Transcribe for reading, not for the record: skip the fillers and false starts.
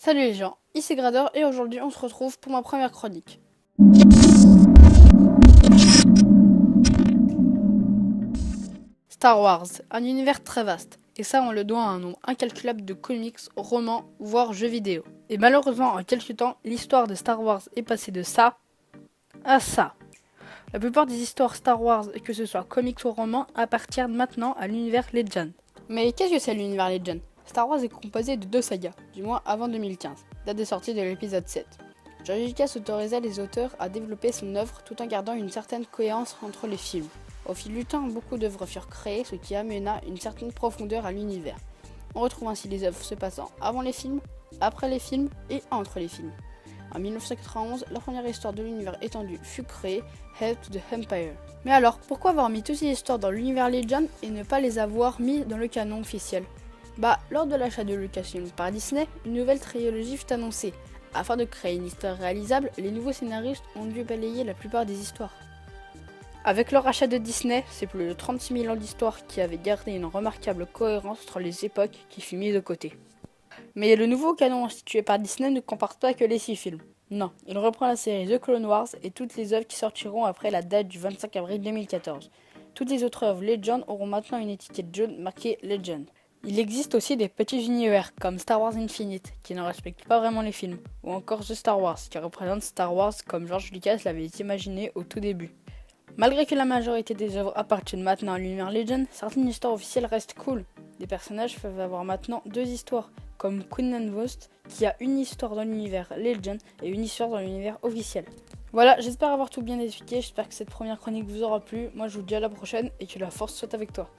Salut les gens, ici Grader et aujourd'hui on se retrouve pour ma première chronique. Star Wars, un univers très vaste, et ça on le doit à un nombre incalculable de comics, romans, voire jeux vidéo. Et malheureusement en quelques temps, l'histoire de Star Wars est passée de ça à ça. La plupart des histoires Star Wars, que ce soit comics ou romans, appartiennent maintenant à l'univers Legend. Mais qu'est-ce que c'est l'univers Legend? Star Wars est composé de deux sagas, du moins avant 2015, date de sortie de l'épisode 7. George Lucas autorisait les auteurs à développer son œuvre tout en gardant une certaine cohérence entre les films. Au fil du temps, beaucoup d'œuvres furent créées, ce qui amena une certaine profondeur à l'univers. On retrouve ainsi les œuvres se passant avant les films, après les films et entre les films. En 1991, la première histoire de l'univers étendu fut créée, Hail to the Empire. Mais alors, pourquoi avoir mis toutes ces histoires dans l'univers Legend et ne pas les avoir mis dans le canon officiel? Lors de l'achat de Lucasfilm par Disney, une nouvelle trilogie fut annoncée. Afin de créer une histoire réalisable, les nouveaux scénaristes ont dû balayer la plupart des histoires. Avec le rachat de Disney, c'est plus de 36 000 ans d'histoire qui avaient gardé une remarquable cohérence entre les époques qui fut mise de côté. Mais le nouveau canon institué par Disney ne comporte pas que les 6 films. Non, il reprend la série The Clone Wars et toutes les œuvres qui sortiront après la date du 25 avril 2014. Toutes les autres œuvres Legend auront maintenant une étiquette jaune marquée Legend. Il existe aussi des petits univers comme Star Wars Infinite qui ne respectent pas vraiment les films, ou encore The Star Wars qui représente Star Wars comme George Lucas l'avait imaginé au tout début. Malgré que la majorité des œuvres appartiennent maintenant à l'univers Legend, certaines histoires officielles restent cool. Des personnages peuvent avoir maintenant deux histoires, comme Quinlan Vos qui a une histoire dans l'univers Legend et une histoire dans l'univers officiel. Voilà, j'espère avoir tout bien expliqué, j'espère que cette première chronique vous aura plu. Moi je vous dis à la prochaine et que la force soit avec toi.